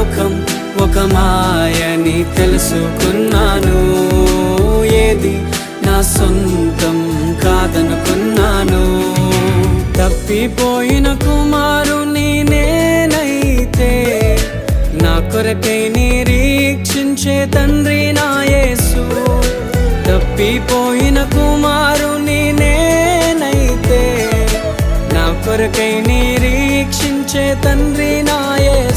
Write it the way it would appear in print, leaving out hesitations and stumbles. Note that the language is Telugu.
లోకం ఒక మాయని తెలుసుకున్నాను. ఏది నా సొంతం కాదనుకున్నాను. తప్పిపోయిన కుమారుని నేనైతే నా కొరకై నిరీక్షించే తండ్రి నా యేసు. తప్పిపోయిన కుమారుని నేనైతే నా కొరకై నిరీక్షించే తండ్రి నా యేసు.